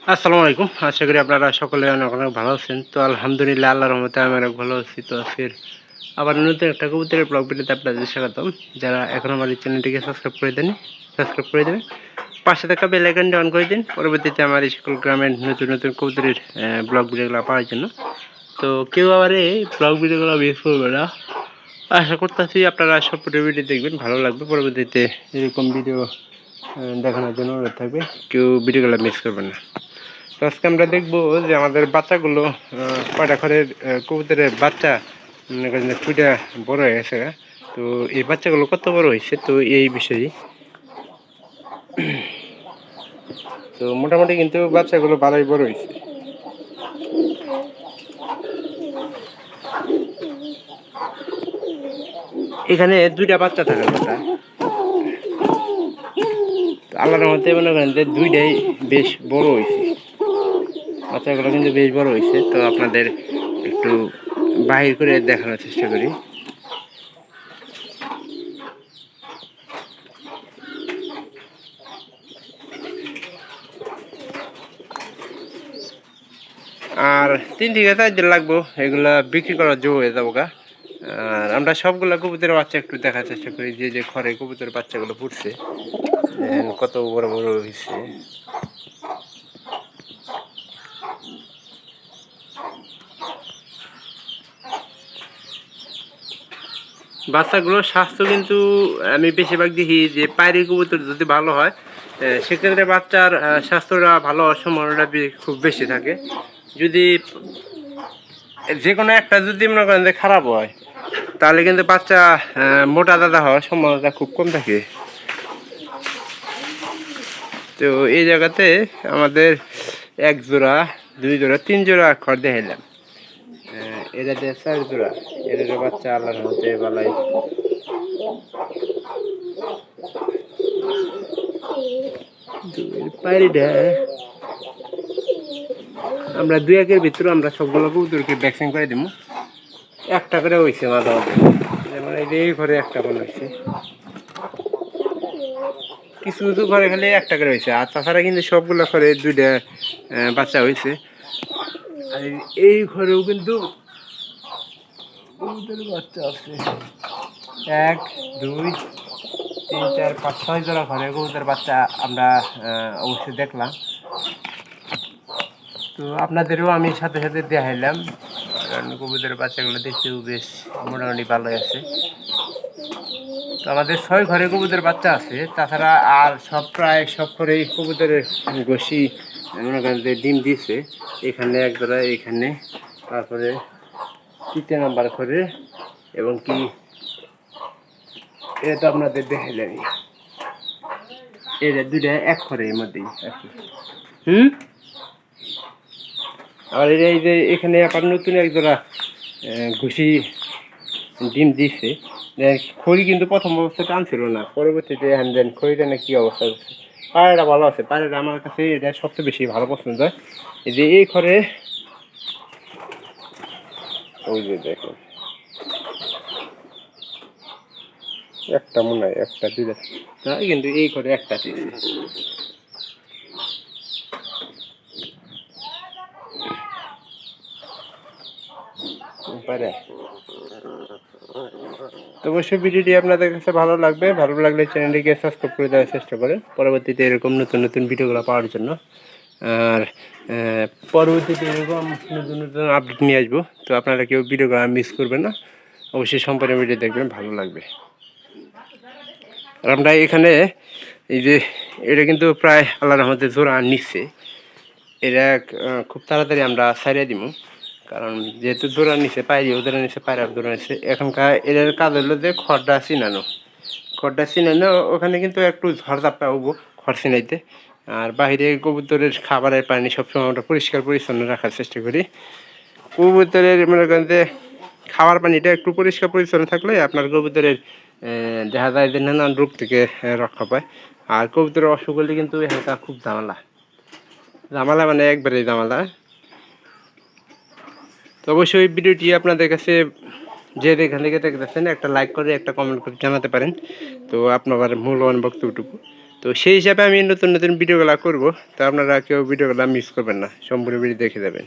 আসসালামু আলাইকুম। আশা করি আপনারা সকলে অনেক অনেক ভালো আছেন। তো আলহামদুলিল্লাহ আল্লাহর রহমতে আমি অনেক ভালো আছি। তো আজকের আবার নতুন একটা কবুতরের ব্লগ ভিডিওতে আপনাদের স্বাগতম। যারা এখনও আমার এই চ্যানেলটিকে সাবস্ক্রাইব করে দেননি, সাবস্ক্রাইব করে দেবেন। পাশে থাকা বেল আইকনটি অন করে দিন, পরবর্তীতে আমার এই সকল গ্রামের নতুন নতুন কবুতরের ব্লগ ভিডিওগুলো পাওয়ার জন্য। তো কেউ আবার এই ব্লগ ভিডিওগুলো মিস করবে না। আশা করতেছি আপনারা সম্পূর্ণ ভিডিও দেখবেন, ভালো লাগবে। পরবর্তীতে এরকম ভিডিও দেখানোর জন্য অনুরোধ থাকবে, কেউ ভিডিওগুলো মিস করবেন না। তো আজকে আমরা দেখবো যে আমাদের বাচ্চাগুলো কয়টা ঘরের কবুতরের বাচ্চা ফুটা বড় হয়ে গেছে। তো এই বাচ্চাগুলো কত বড় হয়েছে, তো এই বিষয়ে তো মোটামুটি কিন্তু বাচ্চাগুলো ভালোই বড় হয়েছে। এখানে দুইটা বাচ্চা থাকার কথা, আল্লাহর মধ্যে মনে করেন যে দুইটাই বেশ বড় হয়েছে। বাচ্চাগুলো কিন্তু বেশ বড় হয়েছে। তো আপনাদের একটু বাহির করে দেখানোর চেষ্টা করি। আর 3 থেকে 4 দিন লাগবো এগুলা বিক্রি করার জন্য হয়ে যাবো গা। আর আমরা সবগুলা কবুতরের বাচ্চা একটু দেখার চেষ্টা করি, যে যে ঘরে কবুতরের বাচ্চাগুলো ফুটছে কত বড় বড় হয়েছে। বাচ্চাগুলোর স্বাস্থ্য কিন্তু আমি বেশিরভাগ দেখি যে পায়রি কবুতর যদি ভালো হয় সেক্ষেত্রে বাচ্চার স্বাস্থ্যটা ভালো হওয়ার সম্ভাবনাটা খুব বেশি থাকে। যদি যে কোনো একটা যদি মনে করেন যে খারাপ হয়, তাহলে কিন্তু বাচ্চা মোটা দাদা হওয়ার সম্ভাবনাটা খুব কম থাকে। তো এই জায়গাতে আমাদের 1 জোড়া 2 জোড়া 3 জোড়া খড় দেখাইলাম। এটা দিয়ে 4 জোড়া, এটারও বাচ্চা আল্লাহর মধ্যে বালাই। পায়রিটা আমরা 2-1-এর ভিতরে আমরা সবগুলো কবুতরকে ভ্যাকসিন করে দিব। একটা করে হয়েছে মাঝে মাঝে, যেমন এই ঘরে একটা মনে হয়েছে, কিছু কিছু ঘরে খালি একটা করে হয়েছে। আর তাছাড়া কিন্তু সবগুলো ঘরে 2টা বাচ্চা হয়েছে। আর এই ঘরেও কিন্তু কবুতরের বাচ্চা আছে 1 2 3 4 5 6 জোড়া ঘরে কবুতরের বাচ্চা আমরা অবশ্যই দেখলাম। তো আপনাদেরও আমি সাথে সাথে দেখাইলাম, কারণ কবুতরের বাচ্চাগুলো দেখতেও বেশ মোটামুটি ভালোই আছে। তো আমাদের 6 ঘরে কবুতরের বাচ্চা আছে। তাছাড়া আর প্রায় সব ঘরেই কবুতরের গোশি মনে করেন যে ডিম দিয়েছে। এখানে 1 জোড়া, এখানে, তারপরে 3 নাম্বার ঘরে, এবং কি এটা তো আপনাদের দেখাইলাম। এটা 2টা 1 ঘরের মধ্যেই আর কি। আর এই যে এখানে আবার নতুন 1 জোড়া ঘুষি ডিম দিচ্ছে। খড়ি কিন্তু প্রথম অবস্থায় টানছিল না, পরবর্তীতে দেন খড়িটা না কি অবস্থা করছে। পায়রাটা ভালো আছে, পায়রাটা আমার কাছে এটা সবচেয়ে বেশি ভালো পছন্দ হয়। এই যে এই ঘরে ওই যে দেখেন একটা মনে হয়, একটা 2টা তাই, কিন্তু এই ঘরে একটা পারে। তো অবশ্যই ভিডিওটি আপনাদের কাছে ভালো লাগবে, ভালো লাগলে চ্যানেলটিকে সাবস্ক্রাইব করে দেওয়ার চেষ্টা করেন, পরবর্তীতে এরকম নতুন নতুন ভিডিওগুলো পাওয়ার জন্য। আর পরবর্তীতে এরকম নতুন নতুন আপডেট নিয়ে আসবো। তো আপনারা কেউ ভিডিওগুলো মিস করবেন না, অবশ্যই সম্পূর্ণ ভিডিও দেখবেন, ভালো লাগবে। আর আমরা এখানে এই যে এটা কিন্তু প্রায় আল্লাহর রহমতে জোড়া নিচ্ছে। এটা খুব তাড়াতাড়ি আমরা ছাড়িয়ে দিব, কারণ যেহেতু জোড়া নিচ্ছে, পায়রিও জোড়া নিচ্ছে, পায়রা জোড়া নিচ্ছে। এখনকার এদের কাজ হলো যে খড়টা চিনানো, ওখানে কিন্তু একটু ঝড়ঝাপটা হবো খড় চিনাইতে। আর বাহিরে কবুতরের খাবারের পানি সবসময় আমরা পরিষ্কার পরিচ্ছন্ন রাখার চেষ্টা করি। কবুতরের মনে করেন যে খাবার পানিটা একটু পরিষ্কার পরিচ্ছন্ন থাকলে আপনার কবুতরের দেখা যায় যে নানান রোগ থেকে রক্ষা পায়। আর কবুতরের অসুখ হলে কিন্তু এখানকার খুব ঝামেলা, ঝামেলা মানে একবারেই ঝামেলা। তো অবশ্যই ভিডিওটি আপনাদের কাছে যে যেখান থেকে দেখতেছেন একটা লাইক করে একটা কমেন্ট করে জানাতে পারেন। তো আপনার মূল্যবান বক্তব্যটুকু তো সেই হিসাবে আমি নতুন নতুন ভিডিওগুলো করব, তো আপনারা কেউ ভিডিওগুলো মিস করবেন না, সম্পূর্ণ ভিডিও দেখে যাবেন।